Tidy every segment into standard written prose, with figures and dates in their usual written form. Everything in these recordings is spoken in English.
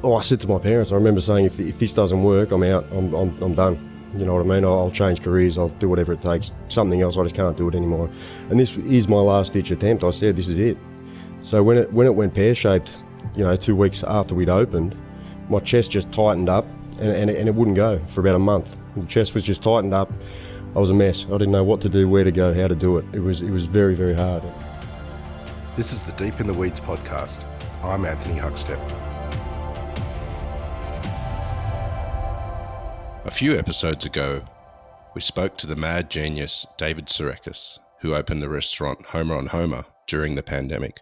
Oh, I said to my parents, I remember saying, if this doesn't work, I'm out. I'm done. You know what I mean? I'll change careers. I'll do whatever it takes. Something else. I just can't do it anymore. And this is my last ditch attempt. I said, this is it. So when it went pear-shaped, 2 weeks after we'd opened, my chest just tightened up, and it wouldn't go for about a month. The chest was just tightened up. I was a mess. I didn't know what to do, where to go, how to do it. It was very, very hard. This is the Deep in the Weeds podcast. I'm Anthony Huckstep. A few episodes ago, we spoke to the mad genius David Sirkis, who opened the restaurant Homer on Homer during the pandemic.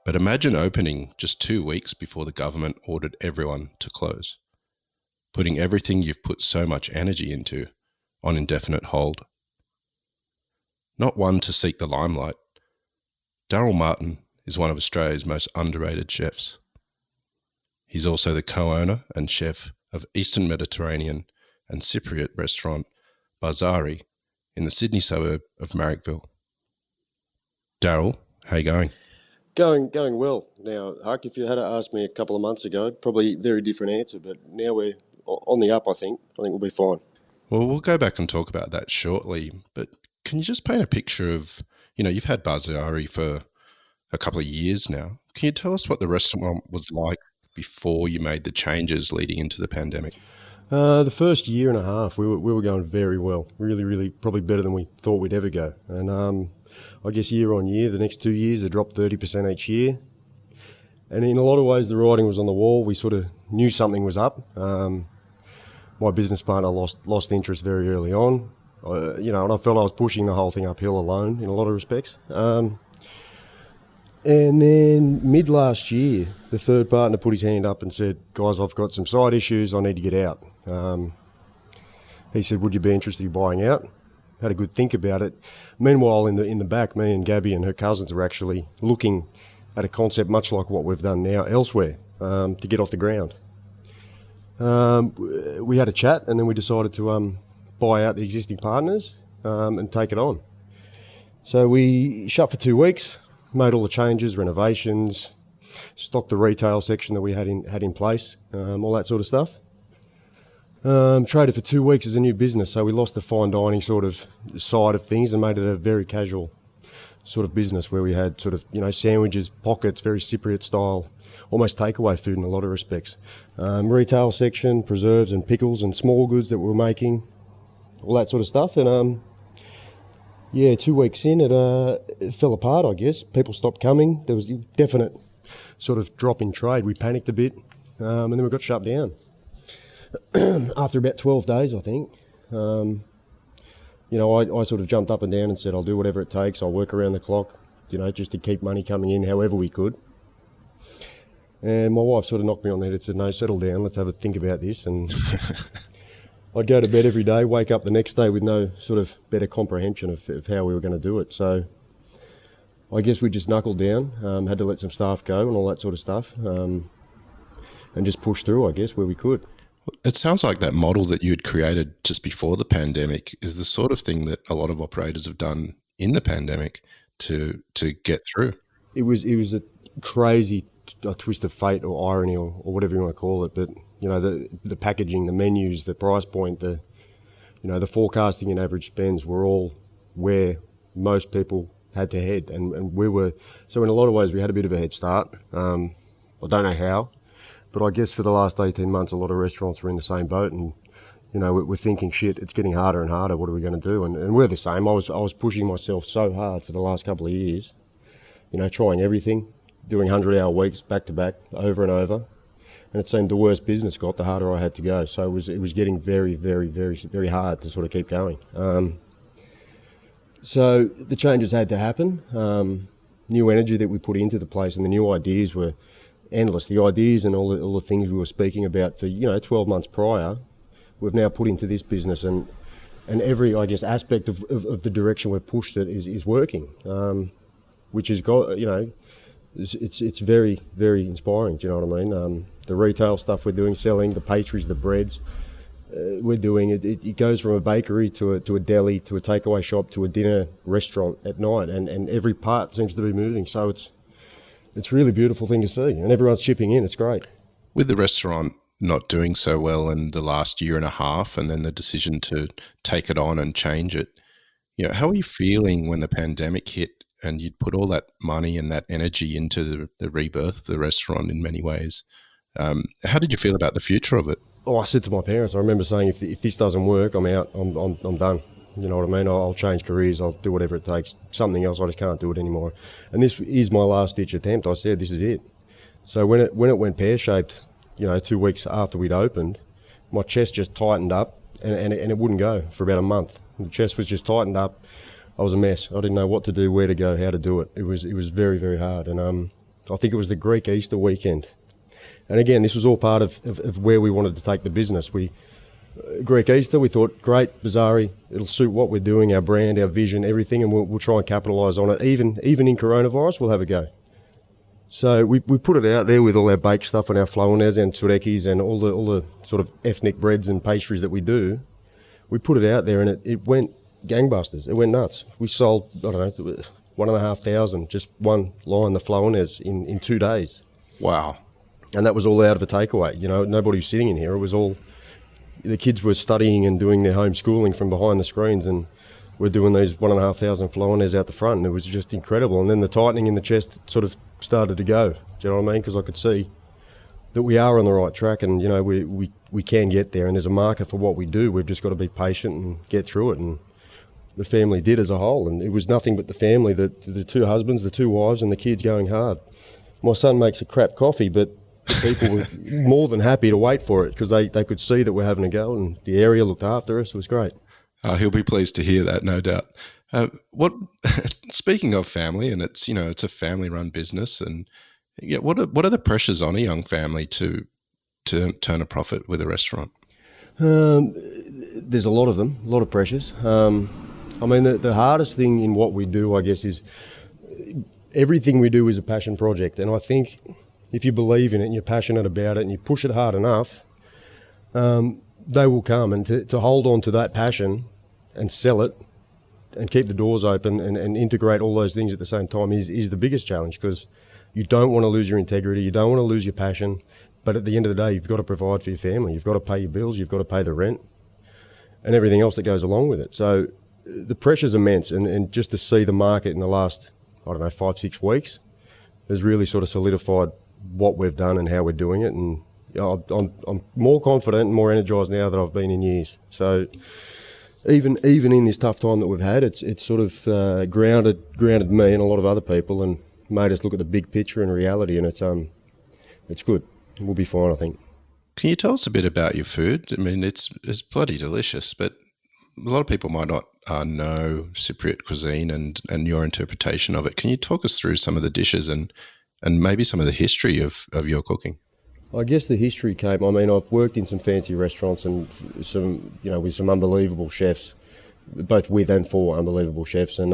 But imagine opening just 2 weeks before the government ordered everyone to close, putting everything you've put so much energy into on indefinite hold. Not one to seek the limelight, Darryl Martin is one of Australia's most underrated chefs. He's also the co-owner and chef of Eastern Mediterranean and Cypriot restaurant Barzaari in the Sydney suburb of Marrickville. Darryl, how you going? Going well. Now, Huck, if you had asked me a couple of months ago, probably a very different answer, but now we're on the up, I think. I think we'll be fine. Well, we'll go back and talk about that shortly, but can you just paint a picture of, you've had Barzaari for a couple of years now. Can you tell us what the restaurant was like before you made the changes leading into the pandemic? The first year and a half, we were going very well. Really, probably better than we thought we'd ever go. And I guess year on year, the next 2 years, it dropped 30% each year. And in a lot of ways, the writing was on the wall. We sort of knew something was up. My business partner lost interest very early on. And I felt I was pushing the whole thing uphill alone in a lot of respects. And then mid last year, the third partner put his hand up and said, guys, I've got some side issues, I need to get out. He said, would you be interested in buying out? Had a good think about it. Meanwhile, in the back, me and Gabby and her cousins were actually looking at a concept much like what we've done now elsewhere to get off the ground. We had a chat and then we decided to buy out the existing partners and take it on. So we shut for 2 weeks. Made all the changes, renovations, stocked the retail section that we had in place, all that sort of stuff. Traded for 2 weeks as a new business, so we lost the fine dining sort of side of things and made it a very casual sort of business where we had sort of, sandwiches, pockets, very Cypriot style, almost takeaway food in a lot of respects. Retail section, preserves and pickles and small goods that we were making, all that sort of stuff. And 2 weeks in, it fell apart, I guess. People stopped coming. There was a definite sort of drop in trade. We panicked a bit, and then we got shut down. After about 12 days, I think, I sort of jumped up and down and said, I'll do whatever it takes. I'll work around the clock, just to keep money coming in however we could. And my wife sort of knocked me on the head and said, no, settle down. Let's have a think about this. And I'd go to bed every day, wake up the next day with no sort of better comprehension of how we were going to do it. So I guess we just knuckled down, had to let some staff go and all that sort of stuff, and just push through, I guess, where we could. It sounds like that model that you had created just before the pandemic is the sort of thing that a lot of operators have done in the pandemic to get through. It was a crazy twist of fate or irony or whatever you want to call it, but the packaging, the menus, the price point, the forecasting and average spends were all where most people had to head, and we were. So in a lot of ways, we had a bit of a head start. I don't know how, but I guess for the last 18 months, a lot of restaurants were in the same boat, and we're thinking, shit, it's getting harder and harder. What are we going to do? And we're the same. I was pushing myself so hard for the last couple of years, trying everything, doing 100-hour weeks back to back, over and over. And it seemed the worse business got, the harder I had to go. So it was getting very, very, very, very hard to sort of keep going. So the changes had to happen. New energy that we put into the place and the new ideas were endless. The ideas and all the things we were speaking about for 12 months prior, we've now put into this business, and every, I guess, aspect of the direction we've pushed it is working, which has got It's very, very inspiring, do you know what I mean? The retail stuff we're doing, selling, the pastries, the breads, we're doing it. It goes from a bakery to a deli to a takeaway shop to a dinner restaurant at night, and every part seems to be moving. So it's a really beautiful thing to see, and everyone's chipping in. It's great. With the restaurant not doing so well in the last year and a half, and then the decision to take it on and change it, how are you feeling when the pandemic hit and you'd put all that money and that energy into the rebirth of the restaurant in many ways? How did you feel about the future of it? Oh, I said to my parents, I remember saying, if this doesn't work, I'm out. I'm done. You know what I mean? I'll change careers. I'll do whatever it takes. Something else, I just can't do it anymore. And this is my last ditch attempt. I said, this is it. So when it went pear-shaped, 2 weeks after we'd opened, my chest just tightened up and it wouldn't go for about a month. The chest was just tightened up. I was a mess. I didn't know what to do, where to go, how to do it. It was very, very hard. And I think it was the Greek Easter weekend. And again, this was all part of where we wanted to take the business. Greek Easter, we thought, great, Barzaari, it'll suit what we're doing, our brand, our vision, everything, and we'll try and capitalise on it. Even in coronavirus, we'll have a go. So we put it out there with all our baked stuff and our flaunes and tsurekis and all the sort of ethnic breads and pastries that we do. We put it out there and it went gangbusters. It went nuts. We sold, 1,500, just one line, the flaunes, in 2 days. Wow. And that was all out of a takeaway. Nobody was sitting in here. It was all, the kids were studying and doing their homeschooling from behind the screens, and we're doing these 1,500 flaunes out the front, and it was just incredible. And then the tightening in the chest sort of started to go. Do you know what I mean? Because I could see that we are on the right track, and we can get there. And there's a market for what we do. We've just got to be patient and get through it. And the family did as a whole, and it was nothing but the family, the two husbands, the two wives, and the kids going hard. My son makes a crap coffee, but people were more than happy to wait for it because they could see that we're having a go, and the area looked after us. It was great. He'll be pleased to hear that, no doubt. Speaking of family, and it's a family-run business, and what are the pressures on a young family to turn a profit with a restaurant? There's a lot of them, a lot of pressures. The hardest thing in what we do, I guess, is everything we do is a passion project, and I think if you believe in it and you're passionate about it and you push it hard enough, they will come. And to hold on to that passion and sell it and keep the doors open and integrate all those things at the same time is the biggest challenge, because you don't want to lose your integrity, you don't want to lose your passion, but at the end of the day, you've got to provide for your family, you've got to pay your bills, you've got to pay the rent and everything else that goes along with it. So the pressure's immense, and just to see the market in the last, 5-6 weeks has really sort of solidified what we've done and how we're doing it, and I'm more confident and more energised now than I've been in years. So even in this tough time that we've had, it's sort of grounded me and a lot of other people and made us look at the big picture and reality, and it's good. We'll be fine, I think. Can you tell us a bit about your food? I mean, it's bloody delicious, but a lot of people might not know Cypriot cuisine and your interpretation of it. Can you talk us through some of the dishes and maybe some of the history of your cooking? I guess the history came, I've worked in some fancy restaurants and some, with some unbelievable chefs, both with and for unbelievable chefs. And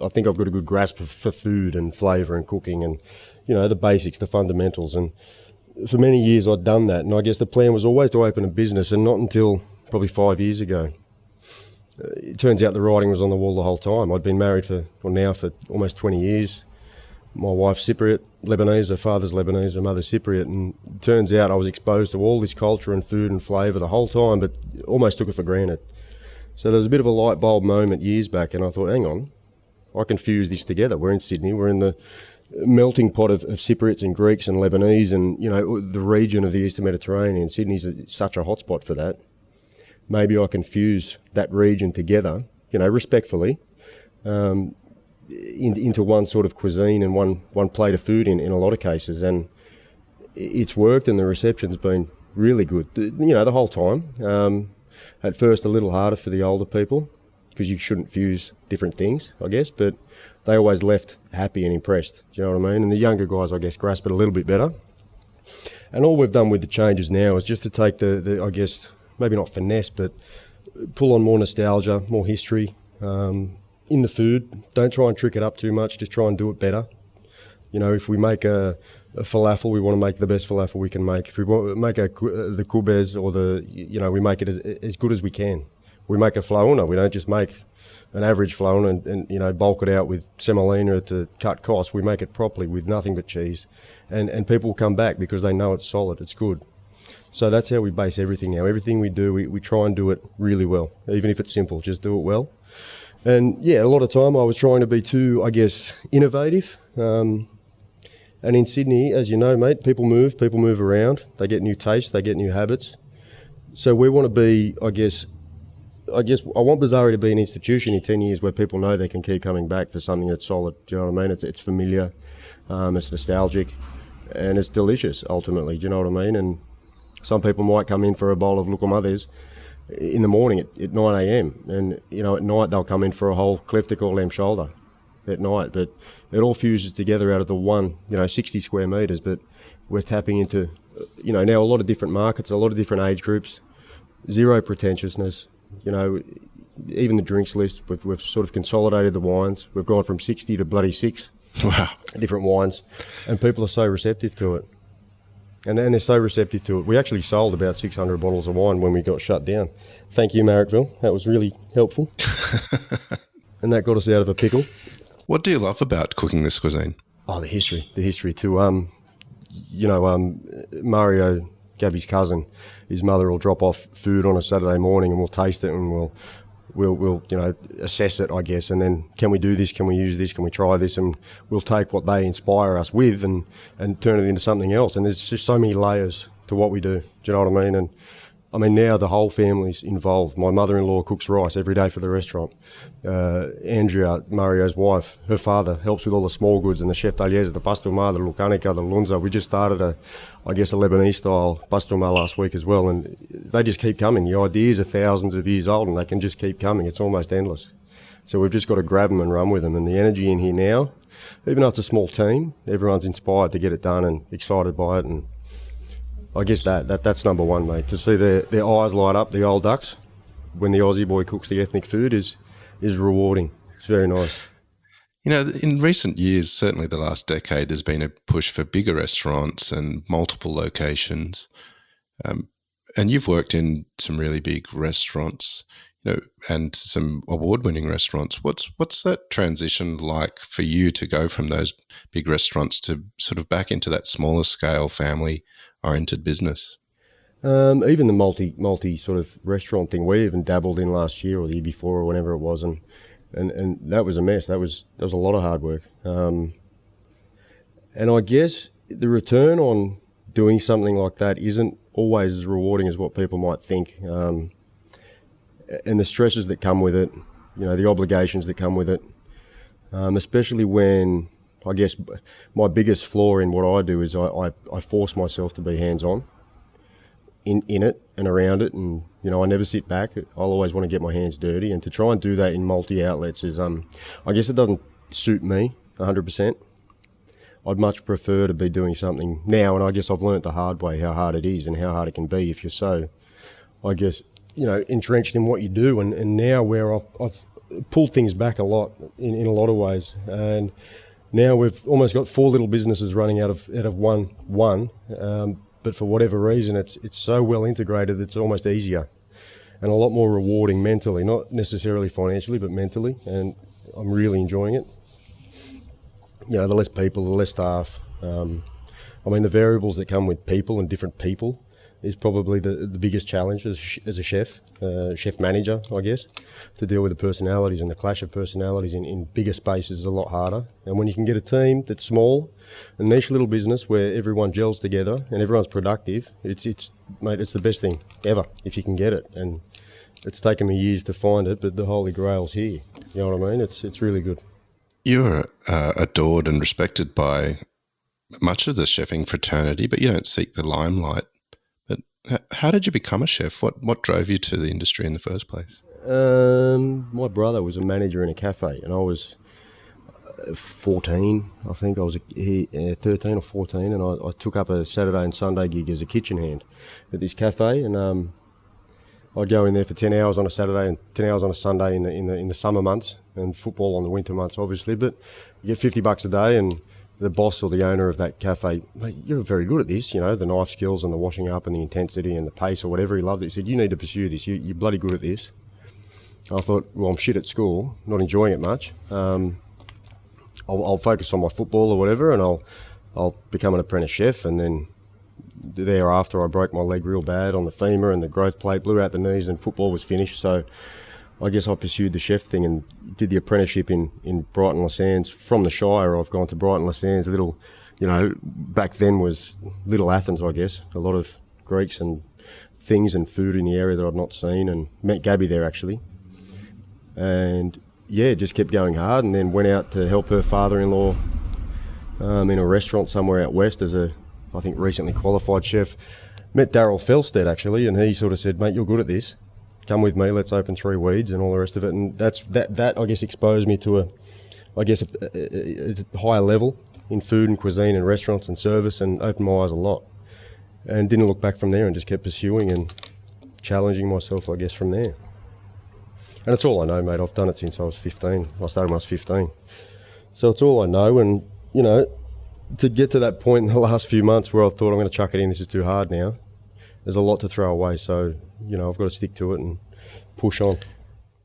I think I've got a good grasp for food and flavour and cooking and, the basics, the fundamentals. And for many years I'd done that. And I guess the plan was always to open a business, and not until probably 5 years ago. It turns out the writing was on the wall the whole time. I'd been married for almost 20 years. My wife's Cypriot, Lebanese, her father's Lebanese, her mother's Cypriot, and it turns out I was exposed to all this culture and food and flavour the whole time, but almost took it for granted. So there was a bit of a light bulb moment years back, and I thought, hang on, I can fuse this together. We're in Sydney, we're in the melting pot of Cypriots and Greeks and Lebanese and, the region of the Eastern Mediterranean. Sydney's such a hotspot for that. Maybe I can fuse that region together, respectfully, into one sort of cuisine and one plate of food in a lot of cases. And it's worked, and the reception's been really good, the whole time. At first a little harder for the older people, because you shouldn't fuse different things, I guess, but they always left happy and impressed. Do you know what I mean? And the younger guys, I guess, grasp it a little bit better. And all we've done with the changes now is just to take the I guess, maybe not finesse, but pull on more nostalgia, more history in the food. Don't try and trick it up too much, just try and do it better. If we make a falafel, we want to make the best falafel we can make. If we want to make the kubes or we make it as good as we can. we make a flauner. We don't just make an average flauner and bulk it out with semolina to cut costs. We make it properly with nothing but cheese, and people will come back because they know it's solid, it's good. So that's how we base everything now. Everything we do, we try and do it really well, even if it's simple. Just do it well. And yeah, a lot of time I was trying to be too, I guess, innovative. And in Sydney, as you know, mate, people move around. They get new tastes, they get new habits. So we want to be, I guess I want Barzaari to be an institution in 10 years where people know they can keep coming back for something that's solid. Do you know what I mean? It's familiar, it's nostalgic, and it's delicious, ultimately. Do you know what I mean? And some people might come in for a bowl of Lukumathis in the morning at 9 a.m. And, at night they'll come in for a whole kleptic or lamb shoulder at night. But it all fuses together out of the one, 60 square metres. But we're tapping into, now a lot of different markets, a lot of different age groups, zero pretentiousness. Even the drinks list, we've sort of consolidated the wines. We've gone from 60 to bloody 6 Wow. different wines. And people are so receptive to it. And they're so receptive to it. We actually sold about 600 bottles of wine when we got shut down. Thank you, Marrickville. That was really helpful. And that got us out of a pickle. What do you love about cooking this cuisine? Oh, the history too. Mario, Gabby's cousin, his mother will drop off food on a Saturday morning and we'll taste it and we'll assess it, I guess, and then can we do this, can we use this, can we try this, and we'll take what they inspire us with and turn it into something else. And there's just so many layers to what we do. Do you know what I mean? And now the whole family's involved. My mother-in-law cooks rice every day for the restaurant. Andrea, Mario's wife, her father helps with all the small goods, and the chef d'aliers, the pastelma, the lucanica, the lunza. We just started a Lebanese-style pastelma last week as well, and they just keep coming. The ideas are thousands of years old, and they can just keep coming. It's almost endless. So we've just got to grab them and run with them. And the energy in here now, even though it's a small team, everyone's inspired to get it done and excited by it. And I guess that's number one, mate. To see their eyes light up, the old ducks, when the Aussie boy cooks the ethnic food is rewarding. It's very nice. In recent years, certainly the last decade, there's been a push for bigger restaurants and multiple locations. And you've worked in some really big restaurants, and some award-winning restaurants. What's that transition like for you to go from those big restaurants to sort of back into that smaller scale, family-oriented business? Even the multi sort of restaurant thing we even dabbled in last year or the year before or whenever it was, and that was a mess. That was a lot of hard work. And I guess the return on doing something like that isn't always as rewarding as what people might think. And the stresses that come with it, the obligations that come with it, especially when, I guess, my biggest flaw in what I do is I force myself to be hands-on in it and around it, and I never sit back. I'll always want to get my hands dirty, and to try and do that in multi-outlets is, I guess it doesn't suit me 100%. I'd much prefer to be doing something now, and I guess I've learnt the hard way how hard it is and how hard it can be if you're so, I guess, entrenched in what you do. And now where I've pulled things back a lot in a lot of ways, and now we've almost got 4 little businesses running out of one. But for whatever reason, it's so well integrated, it's almost easier and a lot more rewarding mentally, not necessarily financially, but mentally. And I'm really enjoying it. The less people, the less staff. The variables that come with people and different people is probably the biggest challenge as a chef manager, I guess. To deal with the personalities, and the clash of personalities in bigger spaces is a lot harder. And when you can get a team that's small, a niche little business where everyone gels together and everyone's productive, it's the best thing ever if you can get it. And it's taken me years to find it, but the holy grail's here. You know what I mean? It's really good. You're adored and respected by much of the chefing fraternity, but you don't seek the limelight. How did you become a chef? What drove you to the industry in the first place? My brother was a manager in a cafe, and I was 14, I think. I was 13 or 14, and I took up a Saturday and Sunday gig as a kitchen hand at this cafe, and I'd go in there for 10 hours on a Saturday and 10 hours on a Sunday in the summer months, and football on the winter months, obviously. But you get $50 a day, and the boss or the owner of that cafe, mate, you're very good at this, the knife skills and the washing up and the intensity and the pace or whatever. He loved it. He said, you need to pursue this. You're bloody good at this. I thought, well, I'm shit at school, not enjoying it much. I'll focus on my football or whatever, and I'll become an apprentice chef. And then thereafter, I broke my leg real bad on the femur and the growth plate, blew out the knees, and football was finished. So I guess I pursued the chef thing and did the apprenticeship in Brighton Les Sands. From the Shire, I've gone to Brighton Les Sands, a little, back then was Little Athens, I guess. A lot of Greeks and things and food in the area that I'd not seen, and met Gabby there actually. And yeah, just kept going hard, and then went out to help her father-in-law in a restaurant somewhere out west as a, I think, recently qualified chef. Met Darryl Martin actually, and he sort of said, mate, you're good at this. Come with me, let's open 3 Weeds and all the rest of it. And that I guess exposed me to a higher level in food and cuisine and restaurants and service, and opened my eyes a lot. And didn't look back from there, and just kept pursuing and challenging myself, I guess, from there. And it's all I know, mate. I've done it since I was 15. I started when I was 15. So it's all I know. And, to get to that point in the last few months where I thought, I'm going to chuck it in, this is too hard now, there's a lot to throw away. So, I've got to stick to it and push on.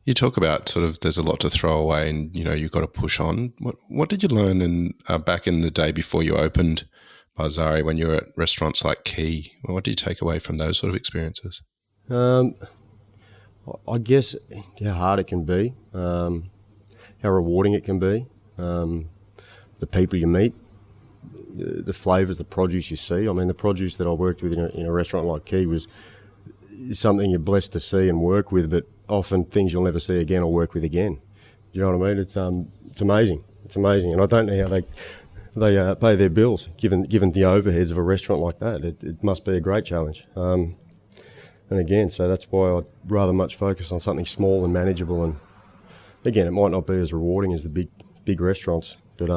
You talk about sort of there's a lot to throw away, and, you've got to push on. What did you learn back in the day before you opened Barzaari, when you were at restaurants like Key? What did you take away from those sort of experiences? I guess how hard it can be, how rewarding it can be, the people you meet, the flavours, the produce you see. I mean, the produce that I worked with in a restaurant like Key was something you're blessed to see and work with, but often things you'll never see again or work with again. Do you know what I mean? It's amazing. It's amazing, and I don't know how they pay their bills given the overheads of a restaurant like that. It must be a great challenge. And again, so that's why I'd rather much focus on something small and manageable. And again, it might not be as rewarding as the big restaurants, but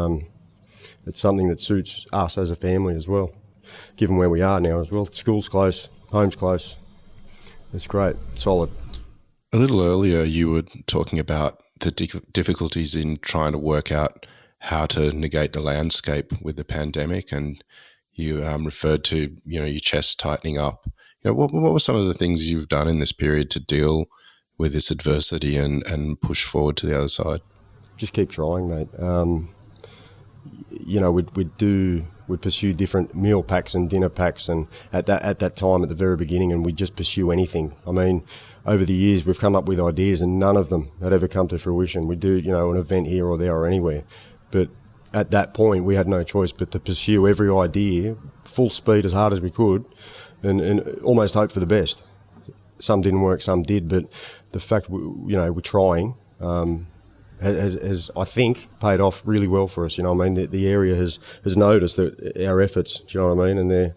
it's something that suits us as a family as well, given where we are now as well. School's close, home's close. It's great, solid. A little earlier, you were talking about the difficulties in trying to work out how to negate the landscape with the pandemic, and you referred to your chest tightening up. What were some of the things you've done in this period to deal with this adversity and push forward to the other side? Just keep trying, mate. We'd pursue different meal packs and dinner packs, and at that time, at the very beginning, and we'd just pursue anything. I mean, over the years, we've come up with ideas, and none of them had ever come to fruition. We'd do, an event here or there or anywhere, but at that point, we had no choice but to pursue every idea full speed as hard as we could, and almost hope for the best. Some didn't work, some did, but the fact we're trying has I think paid off really well for us. The area has noticed our efforts. Do you know what I mean? And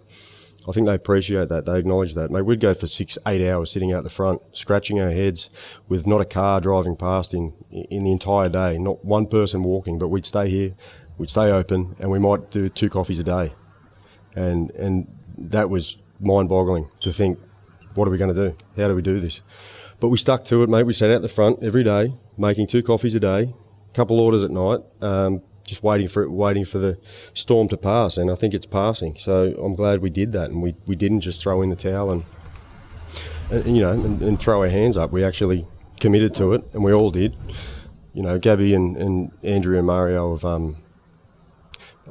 I think they appreciate that. They acknowledge that. Mate, we'd go for 6-8 hours sitting out the front, scratching our heads with not a car driving past in the entire day, not one person walking. But we'd stay here, we'd stay open, and we might do 2 coffees a day, and that was mind-boggling to think, what are we going to do? How do we do this? But we stuck to it, mate. We sat out the front every day, making 2 coffees a day, a couple orders at night, just waiting for the storm to pass. And I think it's passing. So I'm glad we did that, and we didn't just throw in the towel and throw our hands up. We actually committed to it, and we all did. Gabby and Andrew and Mario have,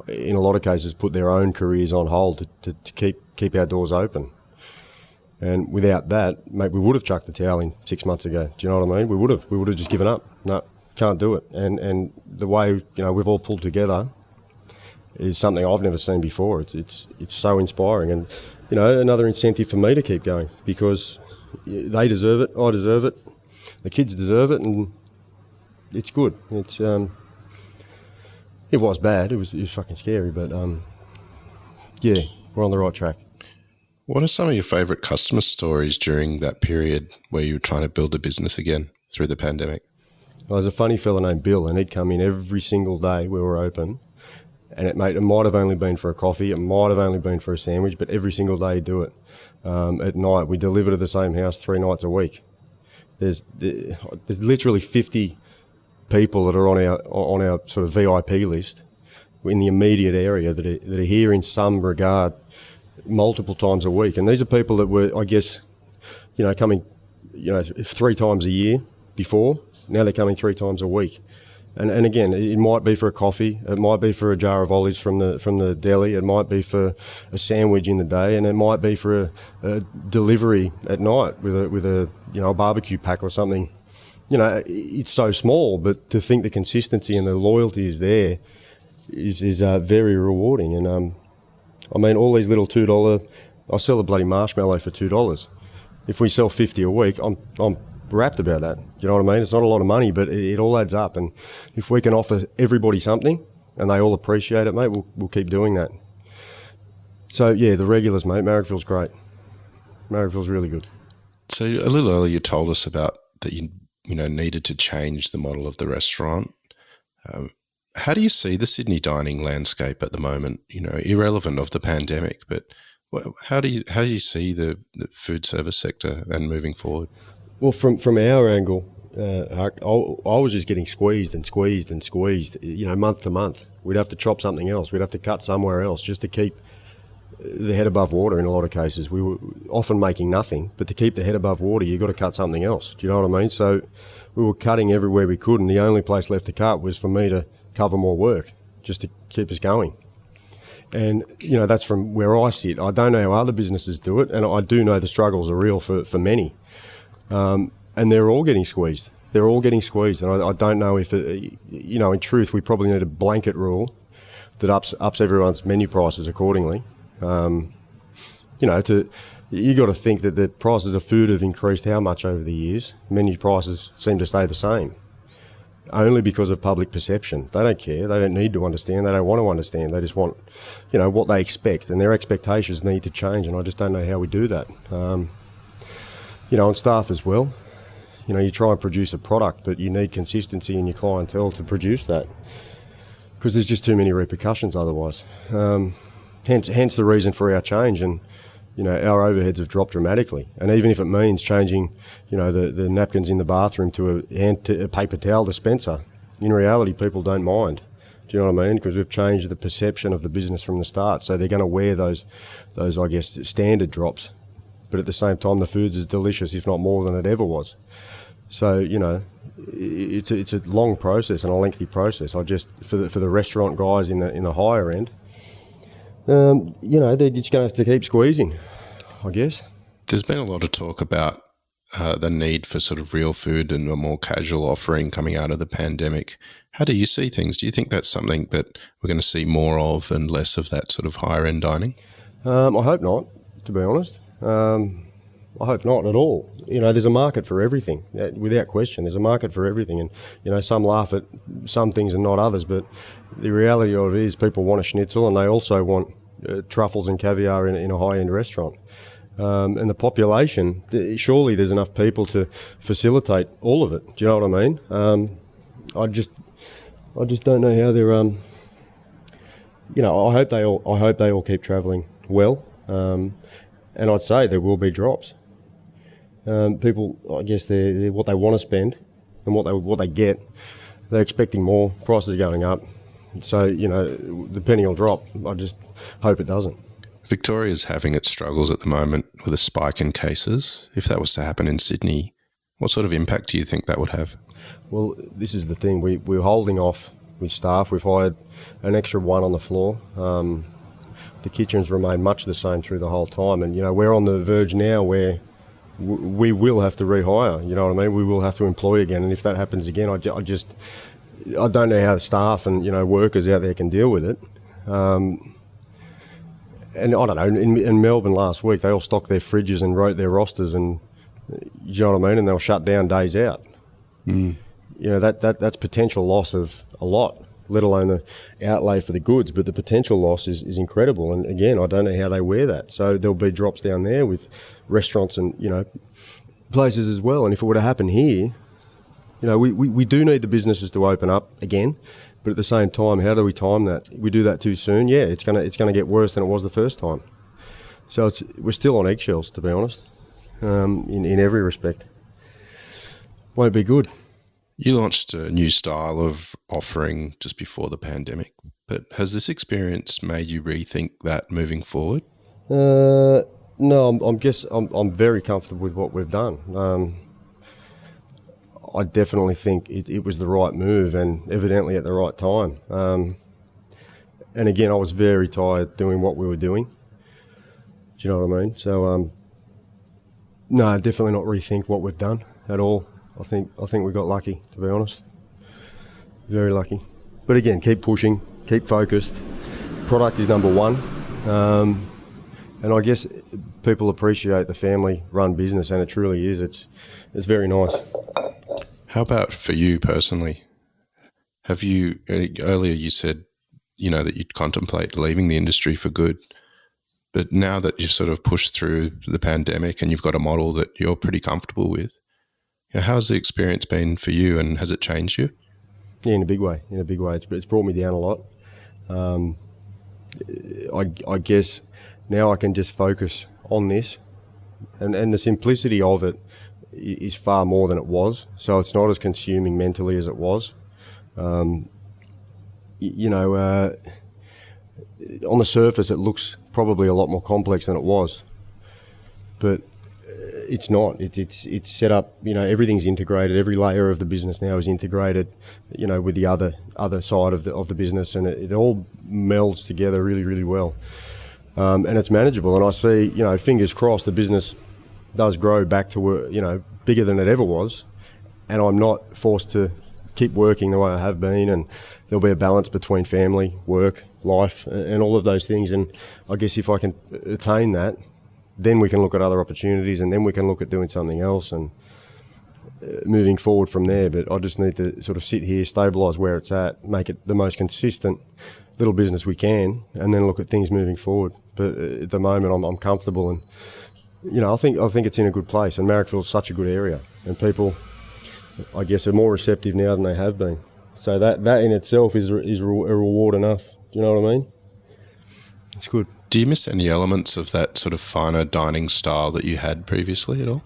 in a lot of cases, put their own careers on hold to keep our doors open. And without that, mate, we would have chucked the towel in 6 months ago. Do you know what I mean? We would have just given up. No, can't do it. And the way we've all pulled together is something I've never seen before. It's so inspiring, and another incentive for me to keep going, because they deserve it, I deserve it, the kids deserve it, and it's good. It was bad. It was fucking scary, but yeah, we're on the right track. What are some of your favourite customer stories during that period where you were trying to build a business again through the pandemic? Well, there's a funny fella named Bill, and he'd come in every single day we were open, and it might have only been for a coffee, it might have only been for a sandwich, but every single day he'd do it. At night, we deliver to the same house 3 nights a week. There's literally 50 people that are on our sort of VIP list in the immediate area that are here in some regard multiple times a week. And these are people that were, I guess, coming, 3 times a year, before. Now they're coming 3 times a week. And again, it might be for a coffee, it might be for a jar of olives from the deli, it might be for a sandwich in the day, and it might be for a delivery at night with a a barbecue pack or something. It's so small, but to think the consistency and the loyalty is there is very rewarding. And all these little $2, I'll sell a bloody marshmallow for $2. If we sell 50 a week, I'm rapt about that. You know what I mean? It's not a lot of money, but it all adds up. And if we can offer everybody something and they all appreciate it, mate, we'll keep doing that. So yeah, the regulars, mate, Marrickville's great. Marrickville's really good. So a little earlier you told us about that you needed to change the model of the restaurant. How do you see the Sydney dining landscape at the moment? Irrelevant of the pandemic, but how do you see the food service sector and moving forward? Well, from our angle, I was just getting squeezed and squeezed and squeezed, month to month. We'd have to chop something else. We'd have to cut somewhere else just to keep the head above water in a lot of cases. We were often making nothing, but to keep the head above water, you've got to cut something else. Do you know what I mean? So we were cutting everywhere we could, and the only place left to cut was for me to cover more work, just to keep us going. And, that's from where I sit. I don't know how other businesses do it, and I do know the struggles are real for many. And they're all getting squeezed. They're all getting squeezed, and I don't know if, in truth, we probably need a blanket rule that ups everyone's menu prices accordingly. You got to think that the prices of food have increased how much over the years. Menu prices seem to stay the same, only because of public perception. They don't care. They don't need to understand. They don't want to understand. They just want, what they expect, and their expectations need to change, and I just don't know how we do that. On staff as well. You try and produce a product, but you need consistency in your clientele to produce that, because there's just too many repercussions otherwise. Hence the reason for our change, and our overheads have dropped dramatically. And even if it means changing, the napkins in the bathroom to a paper towel dispenser, in reality, people don't mind. Do you know what I mean? Because we've changed the perception of the business from the start, so they're going to wear those I guess standard drops. But at the same time, the food's as delicious, if not more than it ever was. So, it's a long process and a lengthy process. I just, for the restaurant guys in the higher end, they're just going to have to keep squeezing, I guess. There's been a lot of talk about the need for sort of real food and a more casual offering coming out of the pandemic. How do you see things? Do you think that's something that we're going to see more of and less of that sort of higher end dining? I hope not, to be honest. I hope not at all. There's a market for everything, without question. There's a market for everything, and some laugh at some things and not others, but the reality of it is people want a schnitzel, and they also want truffles and caviar in a high-end restaurant. And the population, surely there's enough people to facilitate all of it. Do you know what I mean? I just don't know how they're. I hope they all keep travelling well. And I'd say there will be drops. People, I guess, they're what they want to spend and what they get. They're expecting more. Prices are going up. So, the penny will drop. I just hope it doesn't. Victoria's having its struggles at the moment with a spike in cases. If that was to happen in Sydney, what sort of impact do you think that would have? Well, this is the thing. We're holding off with staff. We've hired an extra one on the floor. The kitchens remain much the same through the whole time, and we're on the verge now where we will have to rehire. You know what I mean? We will have to employ again, and if that happens again, I don't know how the staff and workers out there can deal with it. And I don't know. In Melbourne last week, they all stocked their fridges and wrote their rosters, and you know what I mean. And they'll shut down days out. That's potential loss of a lot, let alone the outlay for the goods, but the potential loss is incredible. And again, I don't know how they wear that. So there'll be drops down there with restaurants and, places as well. And if it were to happen here, we do need the businesses to open up again, but at the same time, how do we time that? We do that too soon, yeah, it's gonna get worse than it was the first time. So we're still on eggshells, to be honest, in every respect. Won't be good. You launched a new style of offering just before the pandemic, but has this experience made you rethink that moving forward? No, I'm very comfortable with what we've done. I definitely think it was the right move, and evidently at the right time. And again, I was very tired doing what we were doing. Do you know what I mean? So, no, definitely not rethink what we've done at all. I think we got lucky, to be honest. Very lucky. But again, keep pushing, keep focused. Product is number one. And I guess people appreciate the family-run business, and it truly is. It's very nice. How about for you personally? Have you, earlier you said, that you'd contemplate leaving the industry for good, but now that you've sort of pushed through the pandemic and you've got a model that you're pretty comfortable with, how's the experience been for you, and has it changed you? Yeah, in a big way. It's brought me down a lot. I guess now I can just focus on this, and the simplicity of it is far more than it was. So it's not as consuming mentally as it was. On the surface, it looks probably a lot more complex than it was, but it's not. It's set up. Everything's integrated. Every layer of the business now is integrated. With the other side of the business, and it all melds together really, really well. And it's manageable. And I see, fingers crossed, the business does grow back to bigger than it ever was, and I'm not forced to keep working the way I have been, and there'll be a balance between family, work, life, and all of those things. And I guess if I can attain that, then we can look at other opportunities, and then we can look at doing something else and moving forward from there. But I just need to sort of sit here, stabilise where it's at, make it the most consistent little business we can, and then look at things moving forward. But at the moment, I'm comfortable, and I think it's in a good place. And Marrickville's such a good area, and people, I guess, are more receptive now than they have been. So that in itself is a reward enough. Do you know what I mean? It's good. Do you miss any elements of that sort of finer dining style that you had previously at all?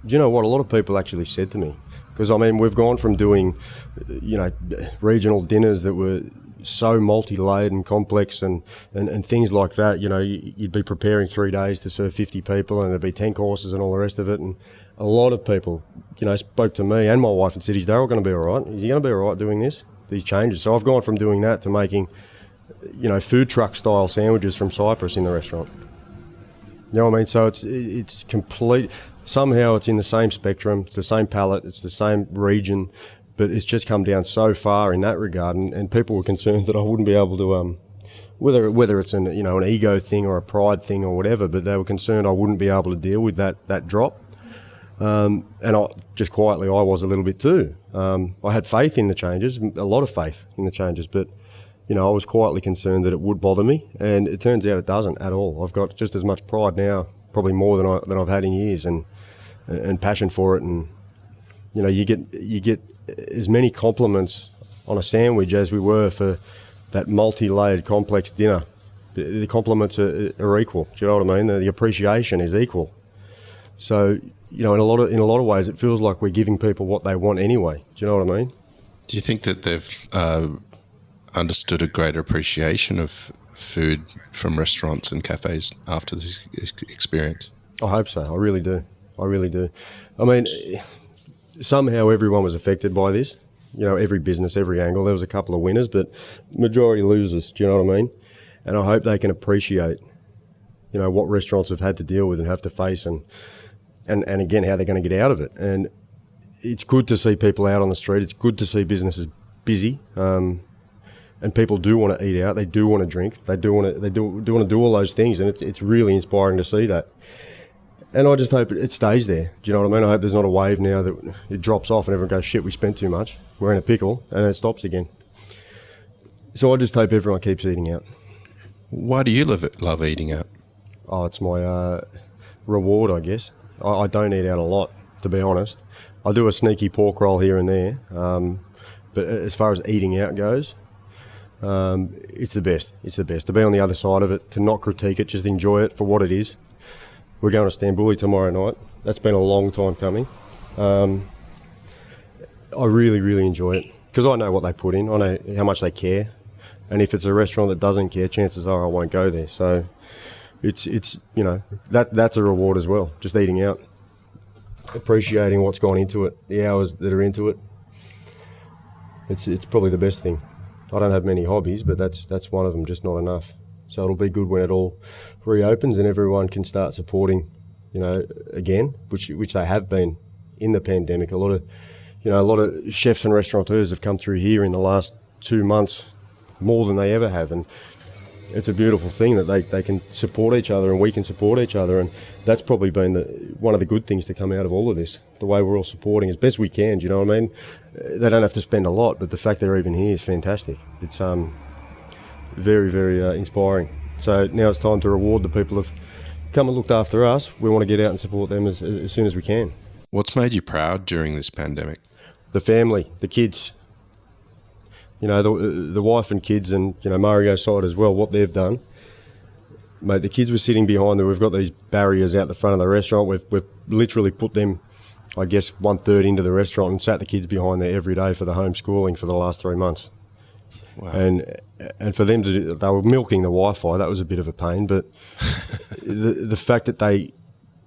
Do you know what? A lot of people actually said to me, because we've gone from doing, regional dinners that were so multi-layered and complex and things like that. You'd be preparing 3 days to serve 50 people, and there'd be 10 courses and all the rest of it. And a lot of people, spoke to me and my wife and said, "Is Darryl going to be all right? Is he going to be all right doing these changes?" So I've gone from doing that to making, food truck style sandwiches from Cyprus in the restaurant. You know what I mean? So it's complete. Somehow it's in the same spectrum. It's the same palate. It's the same region, but it's just come down so far in that regard. And people were concerned that I wouldn't be able to, whether it's an ego thing or a pride thing or whatever, but they were concerned I wouldn't be able to deal with that drop. And I was a little bit too. I had faith in the changes, a lot of faith in the changes, but I was quietly concerned that it would bother me, and it turns out it doesn't at all. I've got just as much pride now, probably more than I've had in years, and passion for it. And you get as many compliments on a sandwich as we were for that multi-layered complex dinner. The compliments are equal. Do you know what I mean? The appreciation is equal. So in a lot of ways, it feels like we're giving people what they want anyway. Do you know what I mean? Do you think that they've understood a greater appreciation of food from restaurants and cafes after this experience? I hope so. I really do. Somehow everyone was affected by this. Every business, every angle. There was a couple of winners, but majority losers. Do you know what I mean? And I hope they can appreciate, what restaurants have had to deal with and have to face, and again, how they're going to get out of it. And it's good to see people out on the street. It's good to see businesses busy. And people do want to eat out. They do want to drink. They do want to do all those things, and it's really inspiring to see that. And I just hope it stays there. Do you know what I mean? I hope there's not a wave now that it drops off and everyone goes, "Shit, we spent too much. We're in a pickle," and it stops again. So I just hope everyone keeps eating out. Why do you love eating out? Oh, it's my reward, I guess. I don't eat out a lot, to be honest. I do a sneaky pork roll here and there, but as far as eating out goes, it's the best. It's the best to be on the other side of it, to not critique it, just enjoy it for what it is. We're going to Stambouli tomorrow night. That's been a long time coming. I really, really enjoy it because I know what they put in. I know how much they care, and if it's a restaurant that doesn't care, chances are I won't go there. So it's that's a reward as well. Just eating out. appreciating what's gone into it, the hours that are into it. It's probably the best thing. I don't have many hobbies, but that's one of them, just not enough. So it'll be good when it all reopens and everyone can start supporting, again, which they have been in the pandemic. A lot of chefs and restaurateurs have come through here in the last 2 months, more than they ever have, and it's a beautiful thing that they can support each other and we can support each other, and that's probably been one of the good things to come out of all of this, the way we're all supporting as best we can. Do you know what I mean? They don't have to spend a lot, but the fact they're even here is fantastic. It's very, very inspiring. So now it's time to reward the people who've come and looked after us. We want to get out and support them as soon as we can. What's made you proud during this pandemic? The family, the kids. The wife and kids, and Mario's side as well, what they've done. Mate, the kids were sitting behind them. We've got these barriers out the front of the restaurant. We've literally put them, I guess, 1/3 into the restaurant and sat the kids behind there every day for the homeschooling for the last 3 months. Wow. And for them they were milking the Wi-Fi. That was a bit of a pain, but the fact that they,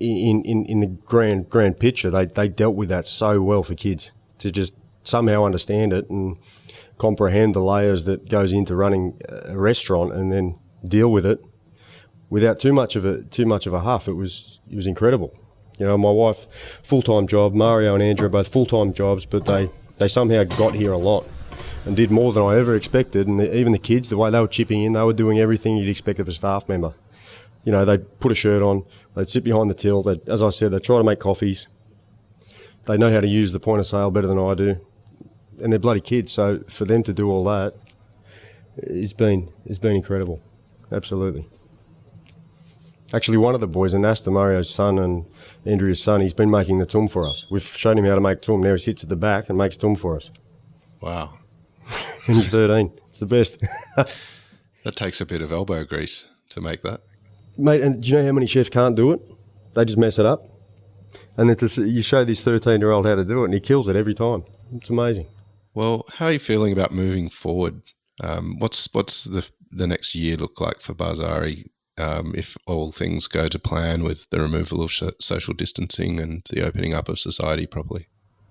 in the grand picture, they dealt with that so well for kids to just somehow understand it and comprehend the layers that goes into running a restaurant and then deal with it without too much of a huff. It was incredible. My wife, full-time job, Mario and Andrew are both full-time jobs, but they somehow got here a lot and did more than I ever expected. And even the kids, the way they were chipping in, they were doing everything you'd expect of a staff member. They'd put a shirt on, they'd sit behind the till, as I said, they'd try to make coffees. They know how to use the point of sale better than I do. And they're bloody kids, so for them to do all that has been incredible. Absolutely. Actually, one of the boys, Anasta, Mario's son and Andrea's son, he's been making the tum for us. We've shown him how to make tum. Now he sits at the back and makes tum for us. Wow. And he's 13. It's the best. That takes a bit of elbow grease to make that. Mate, and do you know how many chefs can't do it? They just mess it up. And then you show this 13-year-old how to do it, and he kills it every time. It's amazing. Well, how are you feeling about moving forward? What's the next year look like for Barzaari if all things go to plan with the removal of social distancing and the opening up of society properly?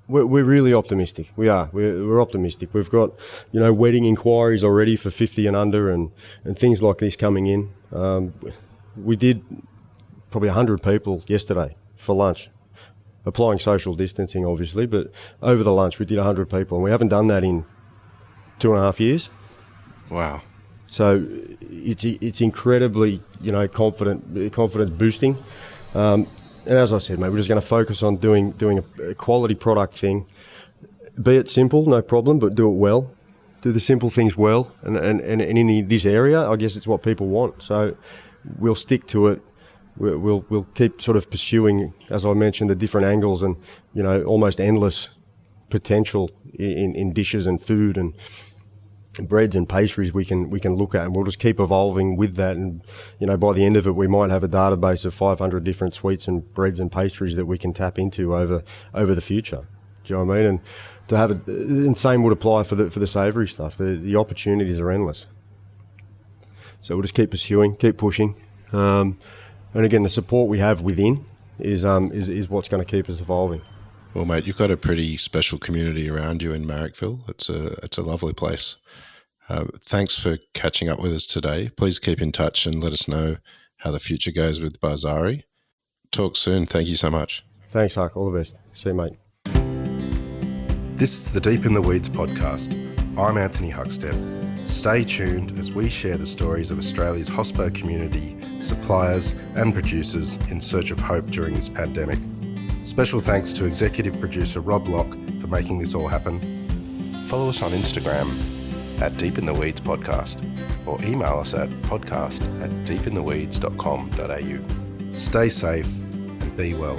We're really optimistic. We are. We're optimistic. We've got, wedding inquiries already for 50 and under and things like this coming in. We did probably 100 people yesterday for lunch. Applying social distancing, obviously, but over the lunch we did 100 people, and we haven't done that in 2.5 years. Wow! So it's incredibly, confidence boosting. And as I said, mate, we're just going to focus on doing a quality product thing. Be it simple, no problem, but do it well. Do the simple things well, and in this area, I guess it's what people want. So we'll stick to it. We'll keep sort of pursuing, as I mentioned, the different angles and, almost endless potential in dishes and food and breads and pastries we can look at, and we'll just keep evolving with that. And, by the end of it, we might have a database of 500 different sweets and breads and pastries that we can tap into over the future. Do you know what I mean? And to have it, and same would apply for the savoury stuff. The opportunities are endless. So we'll just keep pursuing, keep pushing. And again, the support we have within is what's going to keep us evolving. Well, mate, you've got a pretty special community around you in Marrickville. It's a lovely place. Thanks for catching up with us today. Please keep in touch and let us know how the future goes with Barzaari. Talk soon. Thank you so much. Thanks, Huck. All the best. See you, mate. This is the Deep in the Weeds podcast. I'm Anthony Huckstep. Stay tuned as we share the stories of Australia's hospo community, suppliers and producers in search of hope during this pandemic. Special thanks to executive producer Rob Locke for making this all happen. Follow us on Instagram at Deep in the Weeds Podcast or email us at podcast@deepintheweeds.com.au. Stay safe and be well.